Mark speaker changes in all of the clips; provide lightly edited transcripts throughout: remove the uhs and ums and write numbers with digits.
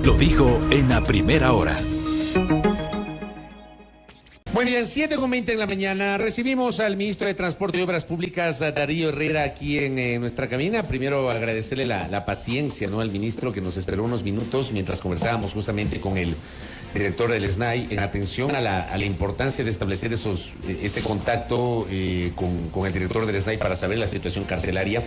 Speaker 1: lo dijo en la primera hora.
Speaker 2: Bueno, y a 7:20 en la mañana recibimos al ministro de Transporte y Obras Públicas, Darío Herrera, aquí en nuestra cabina. Primero agradecerle la paciencia, ¿no?, al ministro, que nos esperó unos minutos mientras conversábamos justamente con el director del SNAI en atención a la importancia de establecer ese contacto con el director del SNAI para saber la situación carcelaria.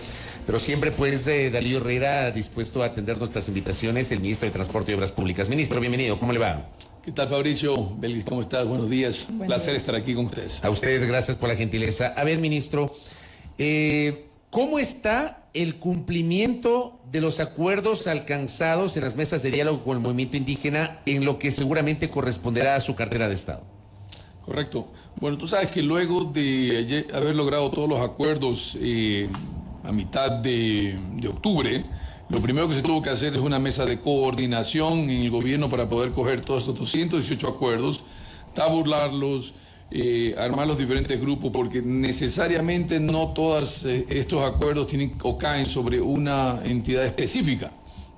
Speaker 2: Pero siempre, pues, Darío Herrera dispuesto a atender nuestras invitaciones, el ministro de Transporte y Obras Públicas. Ministro, bienvenido, ¿cómo le va?
Speaker 3: ¿Qué tal, Fabricio? Belgis, ¿cómo estás? Buenos días. Placer estar aquí con ustedes.
Speaker 2: A usted, gracias por la gentileza. A ver, ministro, ¿cómo está el cumplimiento de los acuerdos alcanzados en las mesas de diálogo con el movimiento indígena en lo que seguramente corresponderá a su cartera de Estado?
Speaker 3: Correcto. Bueno, tú sabes que luego de haber logrado todos los acuerdos a mitad de octubre, lo primero que se tuvo que hacer es una mesa de coordinación en el gobierno para poder coger todos estos 218 acuerdos, tabularlos, armar los diferentes grupos, porque necesariamente no todos estos acuerdos tienen o caen sobre una entidad específica.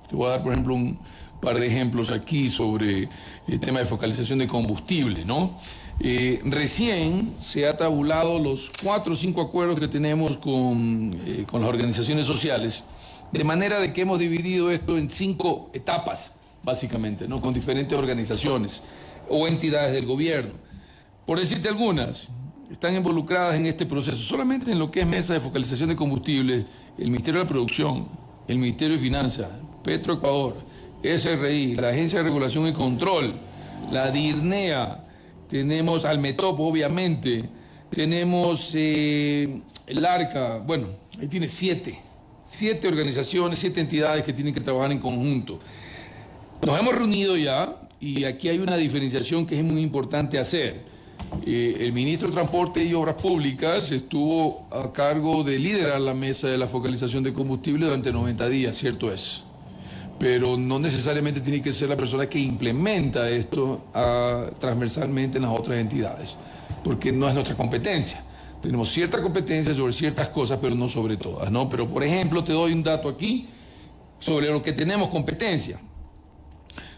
Speaker 3: Te voy a dar, por ejemplo, un par de ejemplos aquí sobre el tema de focalización de combustible, ¿no? Recién se ha tabulado los 4 o 5 acuerdos que tenemos con las organizaciones sociales, de manera de que hemos dividido esto en 5 etapas, básicamente, ¿no?, con diferentes organizaciones o entidades del gobierno. Por decirte algunas, están involucradas en este proceso, solamente en lo que es mesa de focalización de combustibles, el Ministerio de la Producción, el Ministerio de Finanzas, Petroecuador, SRI, la Agencia de Regulación y Control, la DIRNEA, tenemos al METOP, obviamente, tenemos el ARCA, bueno, ahí tiene 7 organizaciones, 7 entidades que tienen que trabajar en conjunto. Nos hemos reunido ya y aquí hay una diferenciación que es muy importante hacer. El ministro de Transporte y Obras Públicas estuvo a cargo de liderar la mesa de la focalización de combustible durante 90 días, cierto es. Pero no necesariamente tiene que ser la persona que implementa esto transversalmente en las otras entidades, porque no es nuestra competencia. Tenemos cierta competencia sobre ciertas cosas, pero no sobre todas, ¿no? Pero, por ejemplo, te doy un dato aquí sobre lo que tenemos competencia.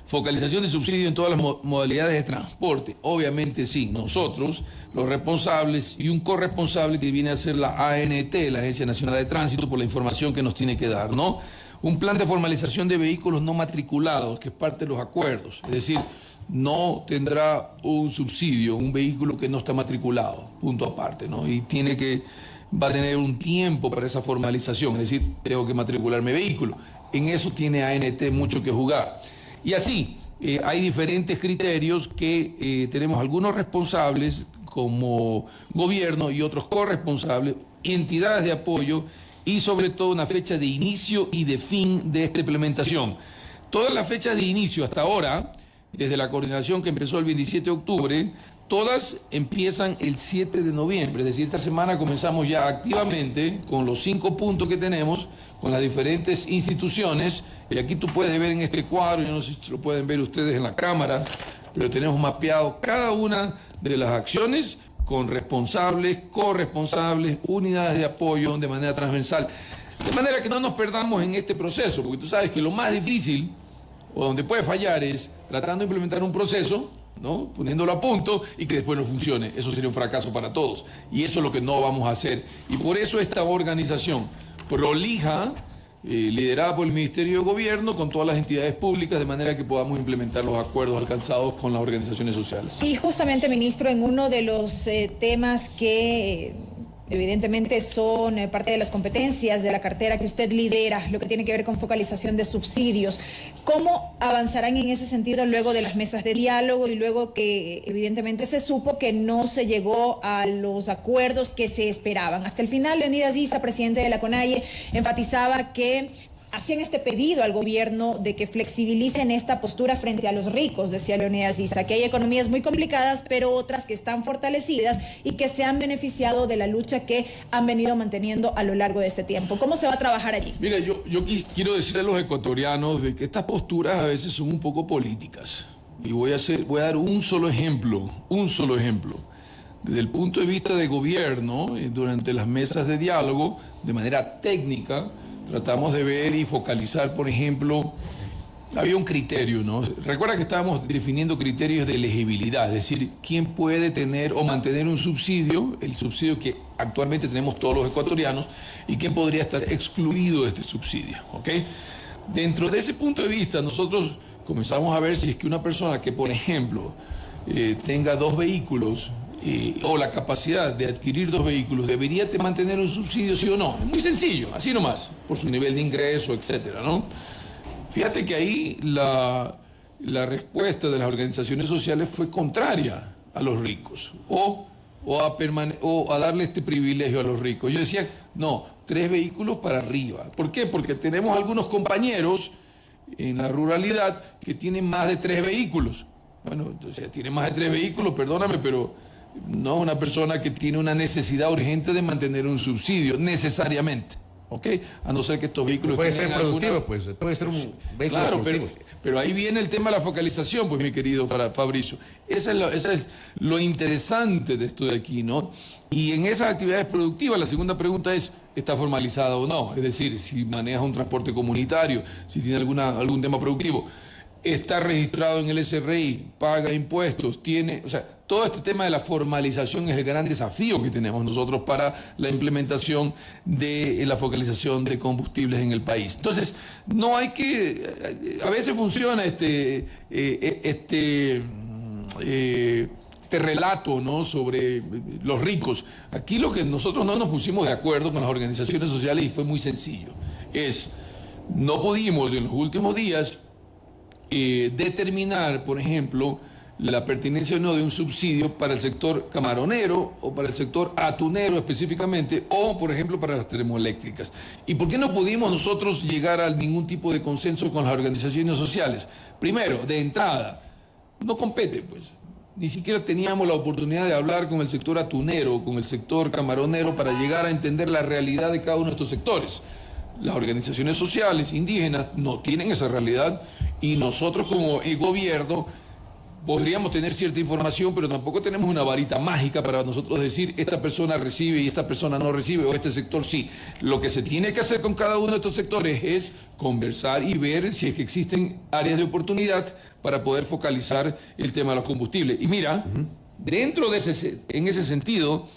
Speaker 3: Focalización de subsidio en todas las modalidades de transporte. Obviamente sí, nosotros, los responsables y un corresponsable que viene a ser la ANT, la Agencia Nacional de Tránsito, por la información que nos tiene que dar, ¿no? Un plan de formalización de vehículos no matriculados, que es parte de los acuerdos. Es decir, no tendrá un subsidio un vehículo que no está matriculado, punto aparte, ¿no? Y va a tener un tiempo para esa formalización, es decir, tengo que matricularme vehículo. En eso tiene ANT mucho que jugar. Y así, hay diferentes criterios que tenemos algunos responsables como gobierno y otros corresponsables, entidades de apoyo y sobre todo una fecha de inicio y de fin de esta implementación. Todas las fechas de inicio hasta ahora, desde la coordinación que empezó el 27 de octubre, todas empiezan el 7 de noviembre. Es decir, esta semana comenzamos ya activamente con los 5 puntos que tenemos, con las diferentes instituciones. Y aquí tú puedes ver en este cuadro, yo no sé si lo pueden ver ustedes en la cámara, pero tenemos mapeado cada una de las acciones con responsables, corresponsables, unidades de apoyo de manera transversal. De manera que no nos perdamos en este proceso, porque tú sabes que lo más difícil o donde puede fallar es tratando de implementar un proceso, ¿no?, poniéndolo a punto y que después no funcione. Eso sería un fracaso para todos y eso es lo que no vamos a hacer. Y por eso esta organización prolija, liderada por el Ministerio de Gobierno, con todas las entidades públicas, de manera que podamos implementar los acuerdos alcanzados con las organizaciones sociales.
Speaker 4: Y justamente, ministro, en uno de los temas que evidentemente son parte de las competencias de la cartera que usted lidera, lo que tiene que ver con focalización de subsidios. ¿Cómo avanzarán en ese sentido luego de las mesas de diálogo y luego que evidentemente se supo que no se llegó a los acuerdos que se esperaban? Hasta el final, Leonidas Issa, presidente de la CONAIE, enfatizaba que hacían este pedido al gobierno de que flexibilicen esta postura frente a los ricos, decía Leonidas Issa, que hay economías muy complicadas, pero otras que están fortalecidas y que se han beneficiado de la lucha que han venido manteniendo a lo largo de este tiempo. ¿Cómo se va a trabajar allí?
Speaker 3: Mira, yo quiero decirle a los ecuatorianos de que estas posturas a veces son un poco políticas. Y voy a dar un solo ejemplo. Desde el punto de vista de gobierno, durante las mesas de diálogo, de manera técnica, tratamos de ver y focalizar, por ejemplo, había un criterio, ¿no? Recuerda que estábamos definiendo criterios de elegibilidad, es decir, quién puede tener o mantener un subsidio, el subsidio que actualmente tenemos todos los ecuatorianos, y quién podría estar excluido de este subsidio, ¿ok? Dentro de ese punto de vista, nosotros comenzamos a ver si es que una persona que, por ejemplo, tenga 2 vehículos o la capacidad de adquirir 2 vehículos, ¿debería mantener un subsidio, sí o no? Es muy sencillo, así nomás, por su nivel de ingreso, etcétera, ¿no? Fíjate que ahí la respuesta de las organizaciones sociales fue contraria a los ricos o a darle este privilegio a los ricos. Yo decía, no, 3 vehículos para arriba. ¿Por qué? Porque tenemos algunos compañeros en la ruralidad que tienen más de 3 vehículos. Bueno, entonces tiene más de 3 vehículos, perdóname, pero no es una persona que tiene una necesidad urgente de mantener un subsidio, necesariamente. ¿Ok? A no ser que estos vehículos
Speaker 2: puede ser productivo,
Speaker 3: alguna...
Speaker 2: pues, puede ser un vehículo
Speaker 3: claro,
Speaker 2: productivo.
Speaker 3: pero ahí viene el tema de la focalización, pues, mi querido Fabricio. Esa es lo interesante de esto de aquí, ¿no? Y en esas actividades productivas, la segunda pregunta es, ¿está formalizada o no? Es decir, si maneja un transporte comunitario, si tiene algún tema productivo, está registrado en el SRI, paga impuestos, o sea, todo este tema de la formalización es el gran desafío que tenemos nosotros para la implementación de la focalización de combustibles en el país. Entonces, no hay que, a veces funciona este relato, ¿no?, sobre los ricos. Aquí lo que nosotros no nos pusimos de acuerdo con las organizaciones sociales, y fue muy sencillo, no pudimos en los últimos días determinar, por ejemplo, la pertinencia o no de un subsidio para el sector camaronero o para el sector atunero específicamente, o por ejemplo para las termoeléctricas. ¿Y por qué no pudimos nosotros llegar a ningún tipo de consenso con las organizaciones sociales? Primero, de entrada, no compete, pues. Ni siquiera teníamos la oportunidad de hablar con el sector atunero, con el sector camaronero, para llegar a entender la realidad de cada uno de estos sectores. Las organizaciones sociales indígenas no tienen esa realidad, y nosotros como gobierno podríamos tener cierta información, pero tampoco tenemos una varita mágica para nosotros decir esta persona recibe y esta persona no recibe, o este sector sí. Lo que se tiene que hacer con cada uno de estos sectores es conversar y ver si es que existen áreas de oportunidad para poder focalizar el tema de los combustibles. Y mira, dentro de en ese sentido,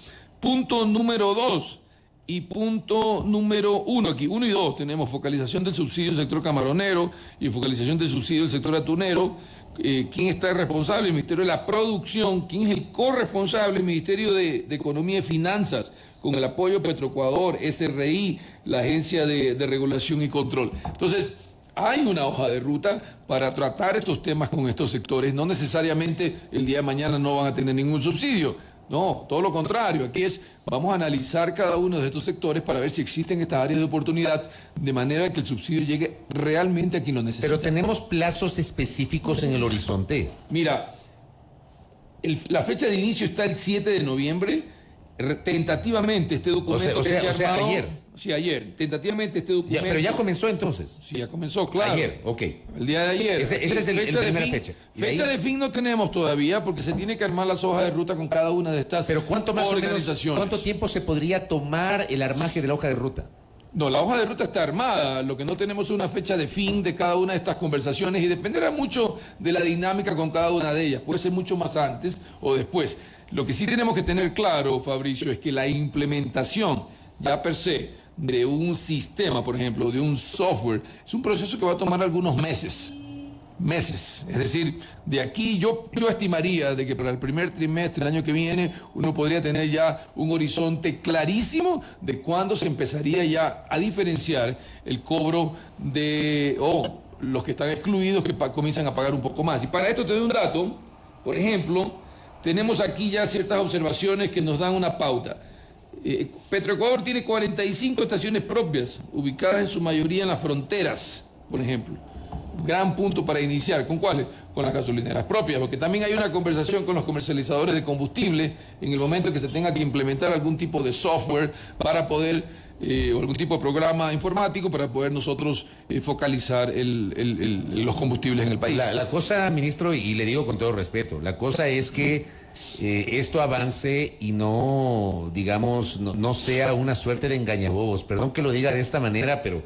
Speaker 3: punto número 2 y punto número 1, aquí 1 y 2 tenemos focalización del subsidio del sector camaronero y focalización del subsidio del sector atunero. ¿Quién está responsable? El Ministerio de la Producción. ¿Quién es el corresponsable? El Ministerio de Economía y Finanzas, con el apoyo de Petroecuador, SRI, la Agencia de Regulación y Control. Entonces, hay una hoja de ruta para tratar estos temas con estos sectores. No necesariamente el día de mañana no van a tener ningún subsidio. No, todo lo contrario. Aquí vamos a analizar cada uno de estos sectores para ver si existen estas áreas de oportunidad, de manera que el subsidio llegue realmente a quien lo necesita.
Speaker 2: Pero tenemos plazos específicos en el horizonte.
Speaker 3: Mira, la fecha de inicio está el 7 de noviembre. Tentativamente este documento
Speaker 2: o sea, ayer.
Speaker 3: Sí, ayer. Tentativamente este documento...
Speaker 2: pero ya comenzó entonces.
Speaker 3: Sí, ya comenzó, claro.
Speaker 2: Ayer, ok.
Speaker 3: El día de ayer.
Speaker 2: Esa es la primera fecha.
Speaker 3: Fecha de fin no tenemos todavía, porque se tiene que armar las hojas de ruta con cada una de estas
Speaker 2: pero ¿cuánto más
Speaker 3: organizaciones.
Speaker 2: O menos, ¿cuánto tiempo se podría tomar el armaje de la hoja de ruta?
Speaker 3: No, la hoja de ruta está armada. Lo que no tenemos es una fecha de fin de cada una de estas conversaciones, y dependerá mucho de la dinámica con cada una de ellas. Puede ser mucho más antes o después. Lo que sí tenemos que tener claro, Fabricio, es que la implementación ya per se de un sistema, por ejemplo, de un software, es un proceso que va a tomar algunos meses. Es decir, de aquí yo estimaría de que para el primer trimestre del año que viene uno podría tener ya un horizonte clarísimo de cuándo se empezaría ya a diferenciar el cobro de los que están excluidos, que comienzan a pagar un poco más. Y para esto te doy un dato. Por ejemplo, tenemos aquí ya ciertas observaciones que nos dan una pauta. Petroecuador tiene 45 estaciones propias, ubicadas en su mayoría en las fronteras, por ejemplo. Gran punto para iniciar. ¿Con cuáles? Con las gasolineras propias, porque también hay una conversación con los comercializadores de combustible en el momento que se tenga que implementar algún tipo de software para poder, o algún tipo de programa informático para poder nosotros focalizar los combustibles en el país.
Speaker 2: La cosa, ministro, y le digo con todo respeto, la cosa es que esto avance y no, digamos, no sea una suerte de engañabobos. Perdón que lo diga de esta manera, pero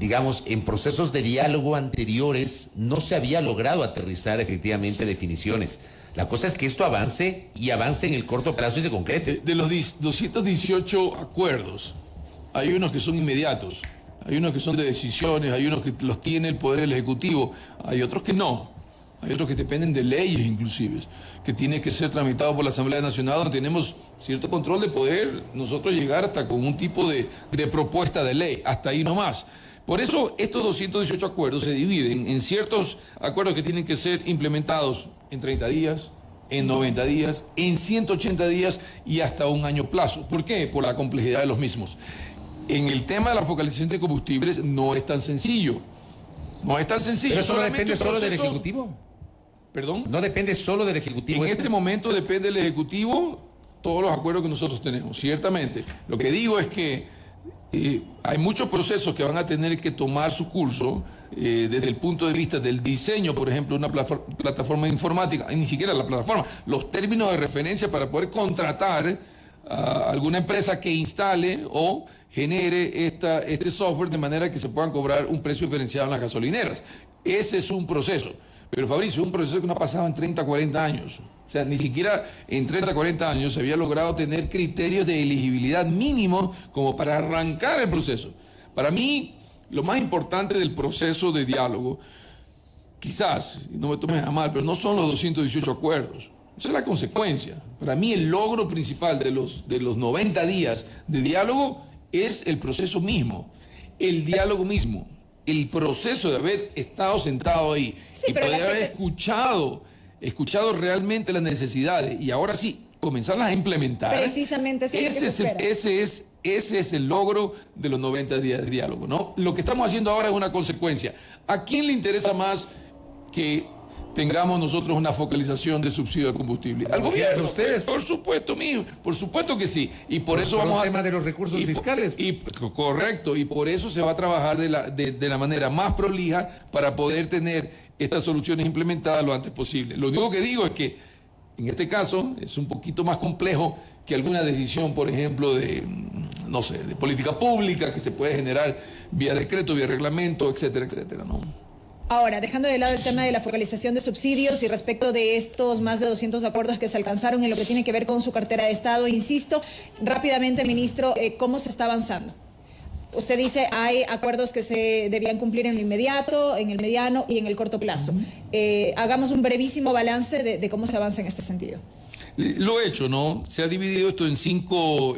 Speaker 2: digamos, en procesos de diálogo anteriores no se había logrado aterrizar efectivamente definiciones. La cosa es que esto avance y avance en el corto plazo y se concrete.
Speaker 3: De los 218 acuerdos, hay unos que son inmediatos, hay unos que son de decisiones, hay unos que los tiene el Poder Ejecutivo, hay otros que no. Hay otros que dependen de leyes inclusive, que tiene que ser tramitado por la Asamblea Nacional, donde tenemos cierto control de poder nosotros llegar hasta con un tipo de propuesta de ley, hasta ahí nomás. Por eso estos 218 acuerdos se dividen en ciertos acuerdos que tienen que ser implementados en 30 días, en 90 días, en 180 días y hasta un año plazo. ¿Por qué? Por la complejidad de los mismos. En el tema de la focalización de combustibles no es tan sencillo. No es tan sencillo.
Speaker 2: ¿Pero eso no depende solo del Ejecutivo?
Speaker 3: ¿Perdón?
Speaker 2: ¿No depende solo del Ejecutivo?
Speaker 3: En este momento depende del Ejecutivo todos los acuerdos que nosotros tenemos, ciertamente. Lo que digo es que hay muchos procesos que van a tener que tomar su curso desde el punto de vista del diseño, por ejemplo, una plataforma informática, ni siquiera la plataforma, los términos de referencia para poder contratar a alguna empresa que instale o genere este software de manera que se puedan cobrar un precio diferenciado en las gasolineras. Ese es un proceso. Pero Fabricio, es un proceso que no ha pasado en 30, 40 años. O sea, ni siquiera en 30, 40 años se había logrado tener criterios de elegibilidad mínimos como para arrancar el proceso. Para mí, lo más importante del proceso de diálogo, quizás, no me tomes a mal, pero no son los 218 acuerdos. Esa es la consecuencia. Para mí, el logro principal de los 90 días de diálogo es el proceso mismo, el diálogo mismo. El proceso de haber estado sentado ahí y poder haber escuchado realmente las necesidades y ahora sí, comenzarlas a implementar.
Speaker 4: Precisamente
Speaker 3: ese es el logro de los 90 días de diálogo, ¿no? Lo que estamos haciendo ahora es una consecuencia. ¿A quién le interesa más que tengamos nosotros una focalización de subsidio de combustible? Al gobierno.
Speaker 2: ¿Ustedes?
Speaker 3: Por supuesto, por supuesto que sí. Y por eso vamos
Speaker 2: al tema de los recursos fiscales.
Speaker 3: Correcto, y por eso se va a trabajar de la manera más prolija para poder tener estas soluciones implementadas lo antes posible. Lo único que digo es que en este caso es un poquito más complejo que alguna decisión, por ejemplo, de política pública que se puede generar vía decreto, vía reglamento, etcétera, etcétera, ¿no?
Speaker 4: Ahora, dejando de lado el tema de la focalización de subsidios y respecto de estos más de 200 acuerdos que se alcanzaron en lo que tiene que ver con su cartera de Estado, insisto, rápidamente, ministro, ¿cómo se está avanzando? Usted dice hay acuerdos que se debían cumplir en lo inmediato, en el mediano y en el corto plazo. Hagamos un brevísimo balance de cómo se avanza en este sentido.
Speaker 3: Lo he hecho, ¿no? Se ha dividido esto en 5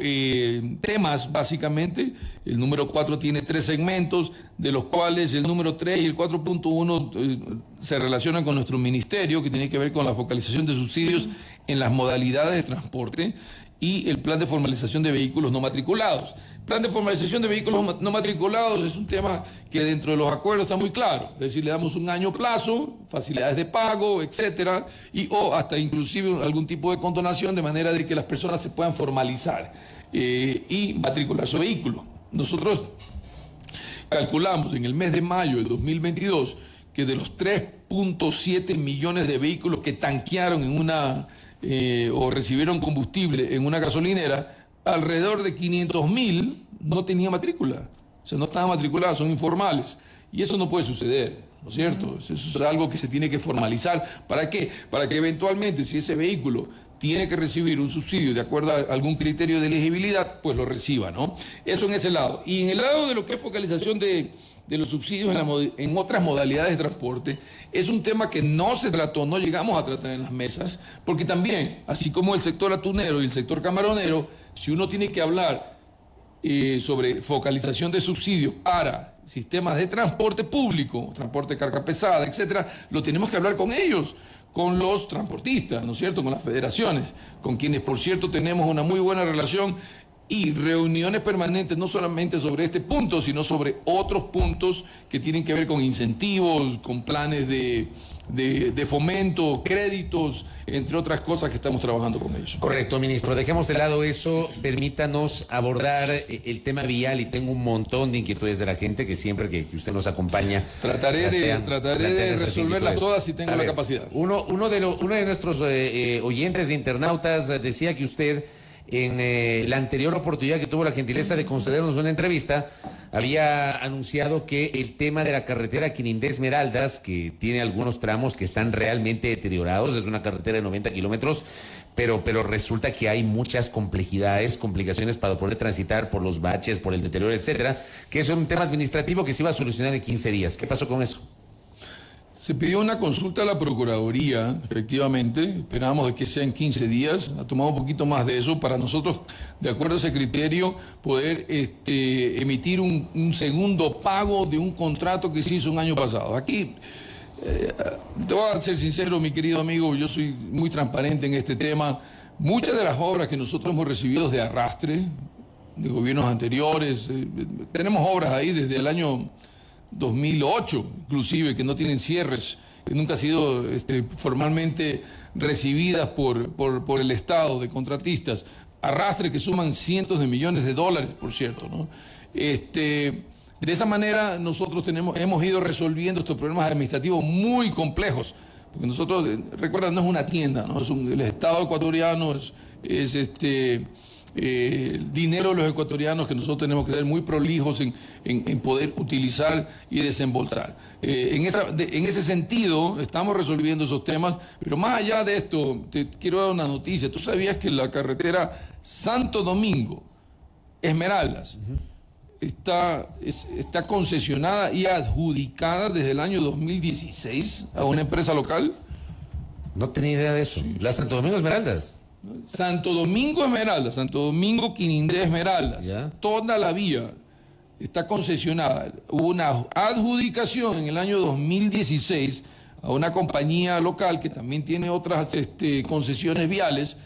Speaker 3: temas, básicamente. El número 4 tiene 3 segmentos, de los cuales el número 3 y el 4.1 se relacionan con nuestro ministerio, que tiene que ver con la focalización de subsidios en las modalidades de transporte y el plan de formalización de vehículos no matriculados. Plan de formalización de vehículos no matriculados es un tema que dentro de los acuerdos está muy claro. Es decir, le damos un año plazo, facilidades de pago, etcétera, o hasta inclusive algún tipo de condonación de manera de que las personas se puedan formalizar y matricular su vehículo. Nosotros calculamos en el mes de mayo del 2022 que de los 3.7 millones de vehículos que tanquearon o recibieron combustible en una gasolinera, alrededor de 500.000 no tenía matrícula, o sea, no estaban matriculados, son informales, y eso no puede suceder, ¿no es cierto? Eso es algo que se tiene que formalizar. ¿Para qué? Para que eventualmente, si ese vehículo tiene que recibir un subsidio de acuerdo a algún criterio de elegibilidad, pues lo reciba, ¿no? Eso en ese lado. Y en el lado de lo que es focalización de los subsidios en otras modalidades de transporte, es un tema que no se trató, no llegamos a tratar en las mesas, porque también, así como el sector atunero y el sector camaronero, si uno tiene que hablar sobre focalización de subsidios para sistemas de transporte público, transporte de carga pesada, etcétera, lo tenemos que hablar con ellos, con los transportistas, ¿no es cierto?, con las federaciones, con quienes, por cierto, tenemos una muy buena relación y reuniones permanentes, no solamente sobre este punto, sino sobre otros puntos que tienen que ver con incentivos, con planes de fomento, créditos, entre otras cosas que estamos trabajando con ellos.
Speaker 2: Correcto, ministro. Dejemos de lado eso, permítanos abordar el tema vial, y tengo un montón de inquietudes de la gente que siempre que usted nos acompaña...
Speaker 3: Trataré de resolverlas todas si tengo la capacidad.
Speaker 2: Uno de nuestros oyentes e internautas decía que usted en la anterior oportunidad que tuvo la gentileza de concedernos una entrevista, había anunciado que el tema de la carretera Quinindé Esmeraldas, que tiene algunos tramos que están realmente deteriorados, es una carretera de 90 kilómetros, pero resulta que hay muchas complejidades, complicaciones para poder transitar por los baches, por el deterioro, etcétera, que es un tema administrativo que se iba a solucionar en 15 días. ¿Qué pasó con eso?
Speaker 3: Se pidió una consulta a la Procuraduría, efectivamente, esperábamos de que sea en 15 días, ha tomado un poquito más de eso para nosotros, de acuerdo a ese criterio, poder emitir un segundo pago de un contrato que se hizo un año pasado. Aquí, te voy a ser sincero, mi querido amigo, yo soy muy transparente en este tema. Muchas de las obras que nosotros hemos recibido de arrastre, de gobiernos anteriores, tenemos obras ahí desde el año 2008, inclusive, que no tienen cierres, que nunca han sido formalmente recibidas por el Estado de contratistas, arrastre que suman cientos de millones de dólares, por cierto, ¿no? De esa manera nosotros hemos ido resolviendo estos problemas administrativos muy complejos, porque nosotros, recuerda, no es una tienda, ¿no? El Estado ecuatoriano es el dinero de los ecuatorianos que nosotros tenemos que ser muy prolijos en poder utilizar y desembolsar. En ese sentido, estamos resolviendo esos temas, pero más allá de esto, te quiero dar una noticia. ¿Tú sabías que la carretera Santo Domingo, Esmeraldas, está concesionada y adjudicada desde el año 2016 a una empresa local?
Speaker 2: No tenía idea de eso. ¿La Santo Domingo Esmeraldas?
Speaker 3: Santo Domingo Esmeraldas, Santo Domingo Quinindé Esmeraldas,
Speaker 2: ¿ya?
Speaker 3: Toda la vía está concesionada. Hubo una adjudicación en el año 2016 a una compañía local que también tiene otras concesiones viales,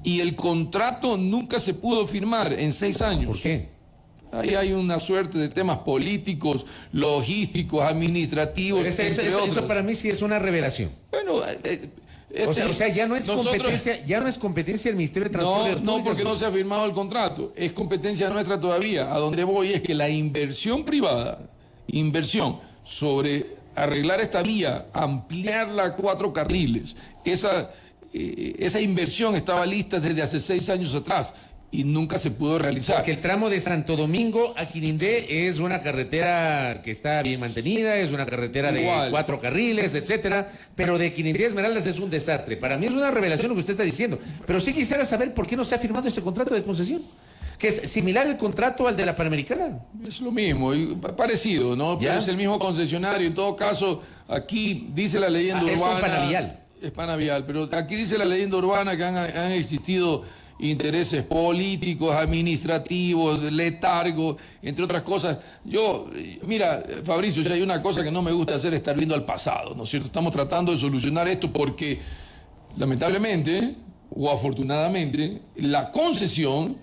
Speaker 3: y el contrato nunca se pudo firmar en 6 años.
Speaker 2: ¿Por qué?
Speaker 3: Ahí hay una suerte de temas políticos, logísticos, administrativos.
Speaker 2: Eso para mí sí es una revelación.
Speaker 3: Bueno,
Speaker 2: O sea, ya no es competencia del Ministerio de Transporte.
Speaker 3: No, porque no se ha firmado el contrato. Es competencia nuestra todavía. A donde voy es que la inversión privada, sobre arreglar esta vía, ampliarla a 4 carriles, esa inversión estaba lista desde hace 6 años atrás y nunca se pudo realizar.
Speaker 2: Porque el tramo de Santo Domingo a Quinindé es una carretera que está bien mantenida, es una carretera de 4 carriles, etcétera, pero de Quinindé a Esmeraldas es un desastre. Para mí es una revelación lo que usted está diciendo, pero sí quisiera saber por qué no se ha firmado ese contrato de concesión, que es similar el contrato al de la Panamericana.
Speaker 3: Es lo mismo, parecido, ¿no? Pero es el mismo concesionario. En todo caso, aquí dice la leyenda urbana.
Speaker 2: Es con Panavial.
Speaker 3: Es Panavial, pero aquí dice la leyenda urbana que han existido intereses políticos, administrativos, letargo, entre otras cosas. Mira, Fabricio, si hay una cosa que no me gusta hacer es estar viendo al pasado, ¿no es cierto? Estamos tratando de solucionar esto porque, lamentablemente, o afortunadamente, la concesión,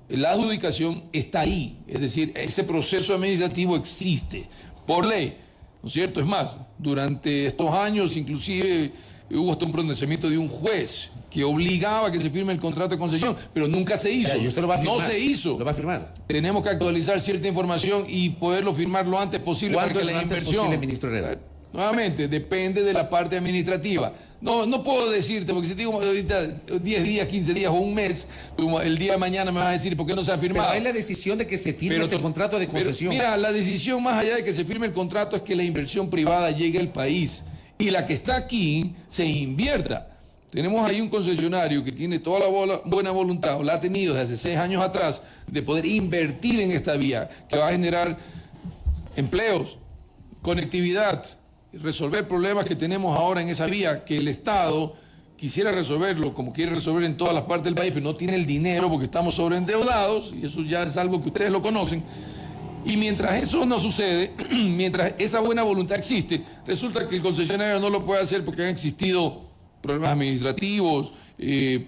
Speaker 3: la adjudicación está ahí. Es decir, ese proceso administrativo existe por ley, ¿no es cierto? Es más, durante estos años, inclusive, hubo hasta un pronunciamiento de un juez que obligaba a que se firme el contrato de concesión, pero nunca se hizo.
Speaker 2: Y usted lo va a firmar.
Speaker 3: No se hizo.
Speaker 2: Lo va a firmar.
Speaker 3: Tenemos que actualizar cierta información y poderlo firmar lo antes posible.
Speaker 2: ¿Cuándo
Speaker 3: para que
Speaker 2: es
Speaker 3: la
Speaker 2: lo antes
Speaker 3: inversión
Speaker 2: posible, ministro Herrera?
Speaker 3: Nuevamente, depende de la parte administrativa. No puedo decirte, porque si te digo ahorita 10 días, 15 días o un mes, el día de mañana me vas a decir por qué no se ha firmado.
Speaker 2: Pero hay la decisión de que se firme ese contrato de concesión.
Speaker 3: Mira, la decisión más allá de que se firme el contrato es que la inversión privada llegue al país y la que está aquí se invierta. Tenemos ahí un concesionario que tiene toda la buena voluntad, o la ha tenido desde hace 6 años atrás, de poder invertir en esta vía, que va a generar empleos, conectividad, resolver problemas que tenemos ahora en esa vía, que el Estado quisiera resolverlo como quiere resolver en todas las partes del país, pero no tiene el dinero porque estamos sobreendeudados, y eso ya es algo que ustedes lo conocen. Y mientras eso no sucede, mientras esa buena voluntad existe, resulta que el concesionario no lo puede hacer porque han existido problemas administrativos,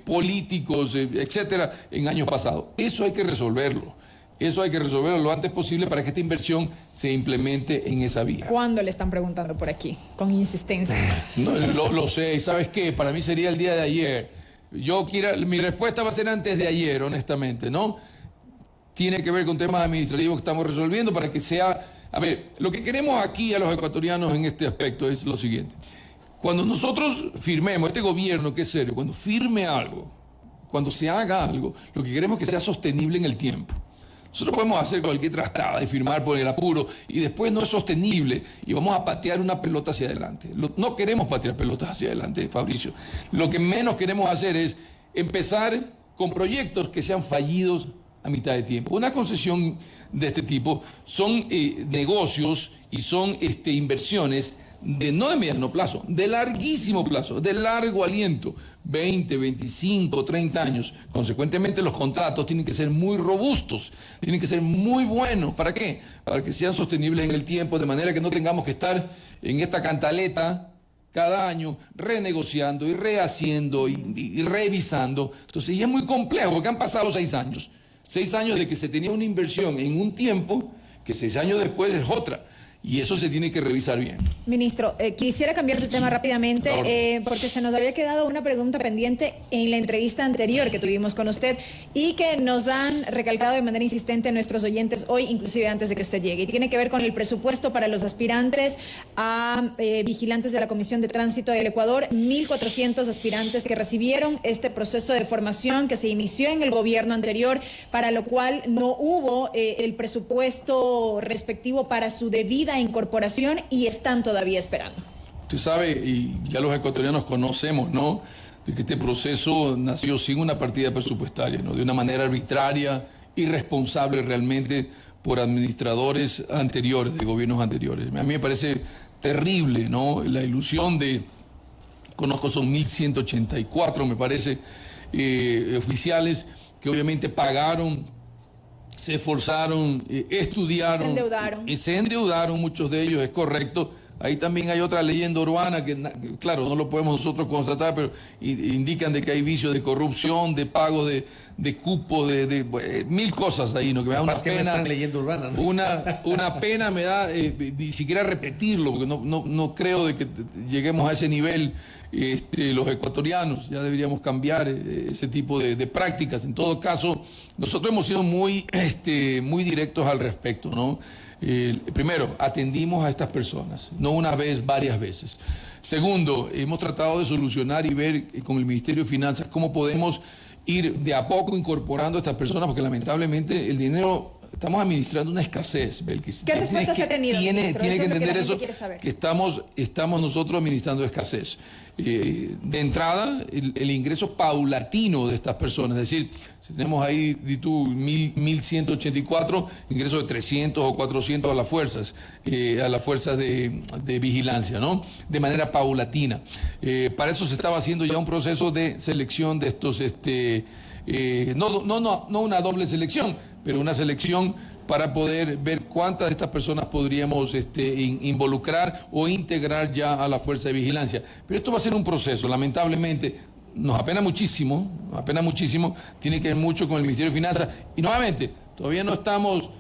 Speaker 3: políticos, etcétera, en años pasados. Eso hay que resolverlo. Eso hay que resolverlo lo antes posible para que esta inversión se implemente en esa vía.
Speaker 4: ¿Cuándo le están preguntando por aquí? Con insistencia.
Speaker 3: No, lo sé. ¿Y sabes qué? Para mí sería el día de ayer. Mi respuesta va a ser antes de ayer, honestamente, ¿no? Tiene que ver con temas administrativos que estamos resolviendo para que sea... A ver, lo que queremos aquí a los ecuatorianos en este aspecto es lo siguiente. Cuando nosotros firmemos, este gobierno que es serio, cuando firme algo, cuando se haga algo, lo que queremos es que sea sostenible en el tiempo. Nosotros podemos hacer cualquier trastada y firmar por el apuro y después no es sostenible y vamos a patear una pelota hacia adelante. No queremos patear pelotas hacia adelante, Fabricio. Lo que menos queremos hacer es empezar con proyectos que sean fallidos a mitad de tiempo. Una concesión de este tipo son negocios y son inversiones no de mediano plazo, de larguísimo plazo, de largo aliento, 20, 25, 30 años. Consecuentemente, los contratos tienen que ser muy robustos, tienen que ser muy buenos. ¿Para qué? Para que sean sostenibles en el tiempo, de manera que no tengamos que estar en esta cantaleta cada año renegociando y rehaciendo y revisando. Entonces, y es muy complejo, porque han pasado 6 años. 6 años de que se tenía una inversión en un tiempo, que 6 años después es otra. Y eso se tiene que revisar bien.
Speaker 4: Ministro, quisiera cambiar de tema rápidamente porque se nos había quedado una pregunta pendiente en la entrevista anterior que tuvimos con usted y que nos han recalcado de manera insistente nuestros oyentes hoy, inclusive antes de que usted llegue. Y tiene que ver con el presupuesto para los aspirantes a vigilantes de la Comisión de Tránsito del Ecuador. 1.400 aspirantes que recibieron este proceso de formación que se inició en el gobierno anterior, para lo cual no hubo el presupuesto respectivo para su debida incorporación y están todavía esperando.
Speaker 3: Usted sabe, y ya los ecuatorianos conocemos, ¿no?, de que este proceso nació sin una partida presupuestaria, ¿no?, de una manera arbitraria, irresponsable realmente por administradores anteriores, de gobiernos anteriores. A mí me parece terrible, ¿no?, la ilusión de, conozco son 1.184, me parece, oficiales que obviamente pagaron, se esforzaron, estudiaron. Se endeudaron muchos de ellos, es correcto. Ahí también hay otra leyenda urbana que, claro, no lo podemos nosotros constatar, pero indican de que hay vicios de corrupción, de pago de cupo, de mil cosas ahí, ¿no? Que me da una pena.
Speaker 2: No leyenda urbana, ¿no?
Speaker 3: Una pena me da ni siquiera repetirlo, porque no creo de que lleguemos a ese nivel los ecuatorianos. Ya deberíamos cambiar ese tipo de prácticas. En todo caso, nosotros hemos sido muy directos al respecto, ¿no? Primero, atendimos a estas personas, no una vez, varias veces. Segundo, hemos tratado de solucionar y ver con el Ministerio de Finanzas cómo podemos ir de a poco incorporando a estas personas, porque lamentablemente el dinero, estamos administrando una escasez, Belkis.
Speaker 4: ¿Qué respuesta se ha tenido, ministro?
Speaker 3: Tiene que entender
Speaker 4: eso,
Speaker 3: que estamos nosotros administrando escasez. De entrada, el ingreso paulatino de estas personas, es decir, si tenemos ahí, di tú, 1.184, ingresos de 300 o 400 a las fuerzas de vigilancia, ¿no?, de manera paulatina. Para eso se estaba haciendo ya un proceso de selección de estos, no una doble selección, pero una selección para poder ver cuántas de estas personas podríamos involucrar o integrar ya a la fuerza de vigilancia. Pero esto va a ser un proceso, lamentablemente, nos apena muchísimo, tiene que ver mucho con el Ministerio de Finanzas, y nuevamente, todavía no estamos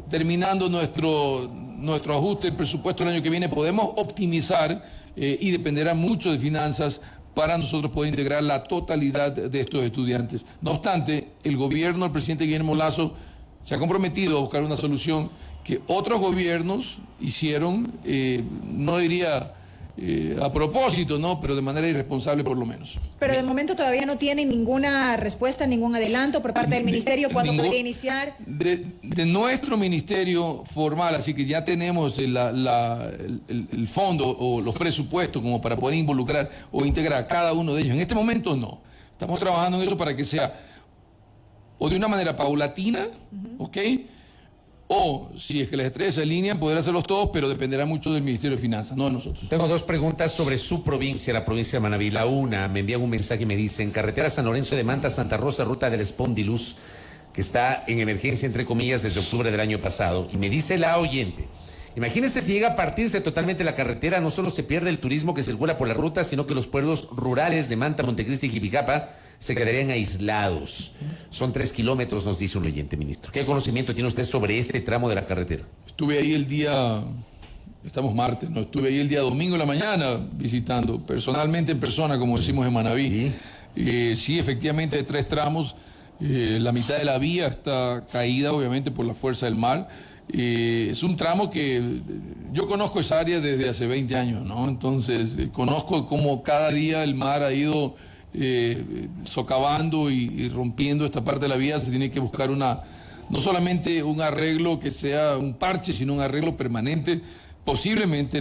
Speaker 3: terminando nuestro ajuste del presupuesto el año que viene. Podemos optimizar y dependerá mucho de finanzas para nosotros poder integrar la totalidad de estos estudiantes. No obstante, el gobierno del presidente Guillermo Lasso se ha comprometido a buscar una solución que otros gobiernos hicieron, no diría a propósito, ¿no?, pero de manera irresponsable por lo menos.
Speaker 4: Pero de momento todavía no tienen ninguna respuesta, ningún adelanto por parte del ministerio. ¿Cuándo podría iniciar?
Speaker 3: De nuestro ministerio formal, así que ya tenemos el fondo o los presupuestos como para poder involucrar o integrar a cada uno de ellos. En este momento no. Estamos trabajando en eso para que sea o de una manera paulatina, ¿ok? O, si es que las estrellas se alinean, poder hacerlos todos, pero dependerá mucho del Ministerio de Finanzas, no de nosotros.
Speaker 2: Tengo 2 preguntas sobre su provincia, la provincia de Manabí. La una, me envían un mensaje y me dicen: carretera San Lorenzo de Manta, Santa Rosa, ruta del Espondiluz, que está en emergencia, entre comillas, desde octubre del año pasado. Y me dice la oyente: imagínense si llega a partirse totalmente la carretera, no solo se pierde el turismo que circula por la ruta, sino que los pueblos rurales de Manta, Montecristi y Jibicapa se quedarían aislados. Son 3 kilómetros, nos dice un oyente, ministro. ¿Qué conocimiento tiene usted sobre este tramo de la carretera?
Speaker 3: Estuve ahí el día, estamos martes, ¿no? Estuve ahí el día domingo en la mañana visitando, personalmente, en persona, como decimos en Manabí. Sí, efectivamente hay 3 tramos. La mitad de la vía está caída, obviamente, por la fuerza del mar. Es un tramo que yo conozco esa área desde hace 20 años, ¿no? Entonces, conozco cómo cada día el mar ha ido socavando y rompiendo esta parte de la vía, se tiene que buscar no solamente un arreglo que sea un parche, sino un arreglo permanente, posiblemente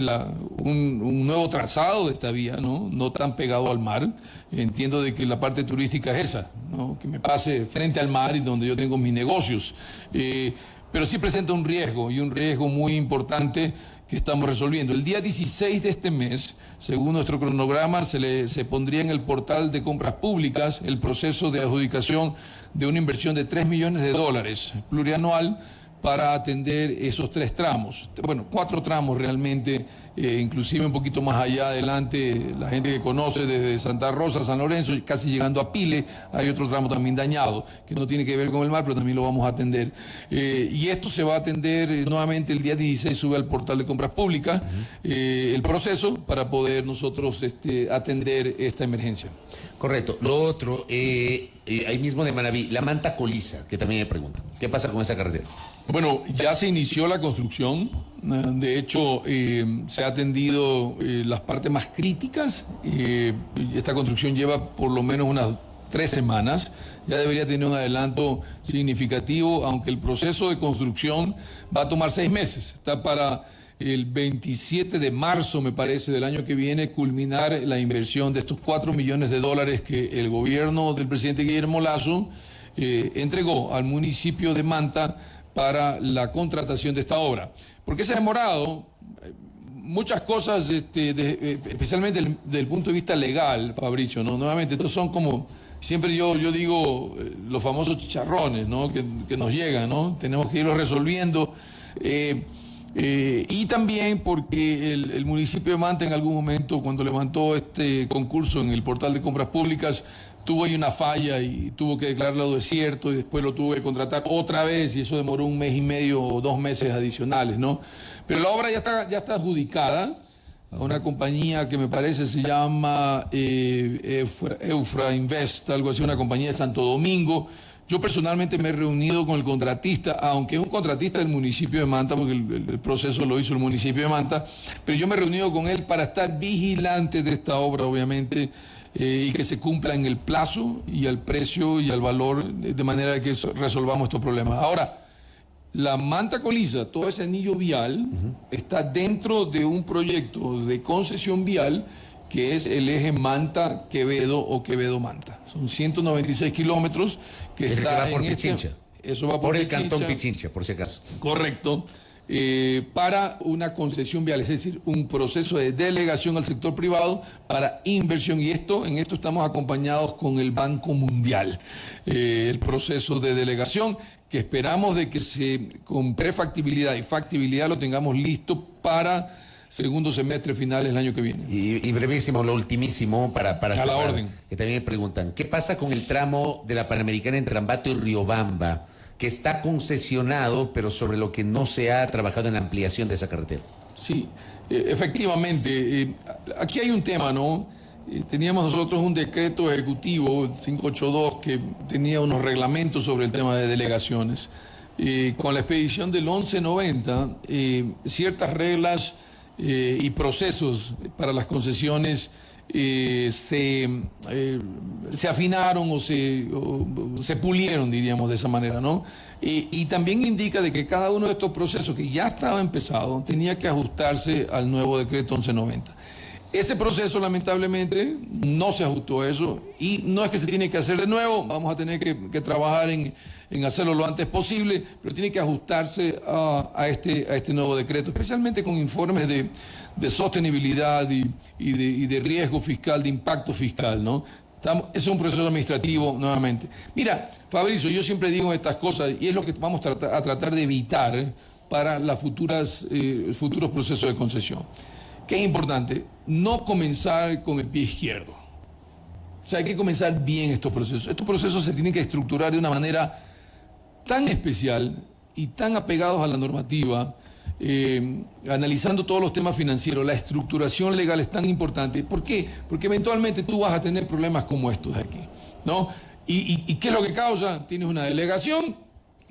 Speaker 3: un nuevo trazado de esta vía, no tan pegado al mar. Entiendo de que la parte turística es esa, ¿no? Que me pase frente al mar y donde yo tengo mis negocios. Pero sí presenta un riesgo, y un riesgo muy importante que estamos resolviendo. El día 16 de este mes, según nuestro cronograma, se pondría en el portal de compras públicas el proceso de adjudicación de una inversión de $3 millones plurianual para atender esos 3 tramos. Bueno, 4 tramos realmente, inclusive un poquito más allá adelante, la gente que conoce desde Santa Rosa, San Lorenzo, casi llegando a Pile, hay otro tramo también dañado, que no tiene que ver con el mar, pero también lo vamos a atender. Y esto se va a atender nuevamente el día 16, sube al portal de compras públicas, el proceso para poder nosotros atender esta emergencia.
Speaker 2: Correcto. Lo otro, ahí mismo de Manaví, la Manta Coliza, que también me preguntan. ¿Qué pasa con esa carretera?
Speaker 3: Bueno, ya se inició la construcción. De hecho, se ha atendido las partes más críticas. Esta construcción lleva por lo menos unas 3 semanas. Ya debería tener un adelanto significativo, aunque el proceso de construcción va a tomar 6 meses. Está para el 27 de marzo, me parece, del año que viene, culminar la inversión de estos $4 millones que el gobierno del presidente Guillermo Lasso entregó al municipio de Manta para la contratación de esta obra. ¿Por qué se ha demorado? Muchas cosas, especialmente desde el punto de vista legal, Fabricio, ¿no? Nuevamente, estos son como, siempre yo digo, los famosos chicharrones, ¿no? que nos llegan, ¿no? Tenemos que irlos resolviendo. Y también porque el municipio de Manta en algún momento, cuando levantó este concurso en el portal de compras públicas, tuvo ahí una falla y tuvo que declararlo desierto y después lo tuvo que contratar otra vez, y eso demoró 1 mes y medio o 2 meses adicionales, ¿no? Pero la obra ya está adjudicada a una compañía que me parece se llama Eufra Invest, algo así, una compañía de Santo Domingo. Yo personalmente me he reunido con el contratista, aunque es un contratista del municipio de Manta, porque el proceso lo hizo el municipio de Manta, pero yo me he reunido con él para estar vigilante de esta obra, obviamente, y que se cumpla en el plazo y al precio y al valor, de manera que resolvamos estos problemas. Ahora, la Manta Coliza, todo ese anillo vial, está dentro de un proyecto de concesión vial que es el eje Manta-Quevedo o Quevedo-Manta. Son 196 kilómetros que
Speaker 2: es
Speaker 3: está
Speaker 2: que va por
Speaker 3: en
Speaker 2: Pichincha.
Speaker 3: Eso va
Speaker 2: por el
Speaker 3: Pichincha,
Speaker 2: cantón Pichincha, por si acaso.
Speaker 3: Correcto. Para una concesión vial, es decir, un proceso de delegación al sector privado para inversión, y en esto estamos acompañados con el Banco Mundial. El proceso de delegación que esperamos de que con prefactibilidad y factibilidad lo tengamos listo para segundo semestre final del año que viene.
Speaker 2: Y brevísimo, lo ultimísimo para
Speaker 3: a
Speaker 2: cerrar,
Speaker 3: la orden.
Speaker 2: que también me preguntan, ¿qué pasa con el tramo de la Panamericana entre Ambato y Riobamba, que está concesionado, pero sobre lo que no se ha trabajado en la ampliación de esa carretera?
Speaker 3: Sí, efectivamente. Aquí hay un tema, ¿no? Teníamos nosotros un decreto ejecutivo, 582, que tenía unos reglamentos sobre el tema de delegaciones. Con la expedición del 1190, ciertas reglas y procesos para las concesiones se afinaron o se pulieron, diríamos de esa manera, ¿no? Y también indica de que cada uno de estos procesos que ya estaba empezado tenía que ajustarse al nuevo decreto 1190. Ese proceso, lamentablemente, no se ajustó a eso, y no es que se tiene que hacer de nuevo, vamos a tener que trabajar en hacerlo lo antes posible, pero tiene que ajustarse a este nuevo decreto, especialmente con informes de sostenibilidad y de riesgo fiscal, de impacto fiscal, ¿no? Es un proceso administrativo nuevamente. Mira, Fabricio, yo siempre digo estas cosas, y es lo que vamos a tratar de evitar para las futuros procesos de concesión. Que es importante, no comenzar con el pie izquierdo. O sea, hay que comenzar bien estos procesos. Estos procesos se tienen que estructurar de una manera tan especial y tan apegados a la normativa, analizando todos los temas financieros. La estructuración legal es tan importante. ¿Por qué? Porque eventualmente tú vas a tener problemas como estos de aquí, ¿no? ¿Y qué es lo que causa? Tienes una delegación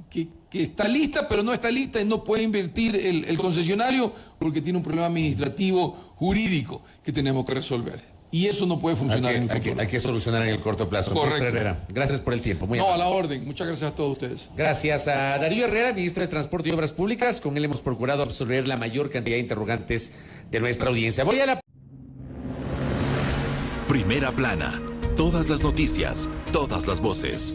Speaker 3: que está lista, pero no está lista, y no puede invertir el concesionario porque tiene un problema administrativo jurídico que tenemos que resolver. y eso no puede funcionar en el futuro.
Speaker 2: Hay que solucionar en el corto plazo.
Speaker 3: Correcto.
Speaker 2: Ministro Herrera, gracias por el tiempo. Muy
Speaker 3: No, a
Speaker 2: amable.
Speaker 3: la orden. Muchas gracias a todos ustedes.
Speaker 2: Gracias a Darío Herrera, ministro de Transporte y Obras Públicas. Con él hemos procurado absorber la mayor cantidad de interrogantes de nuestra audiencia. Voy a la...
Speaker 1: Primera plana. Todas las noticias, todas las voces.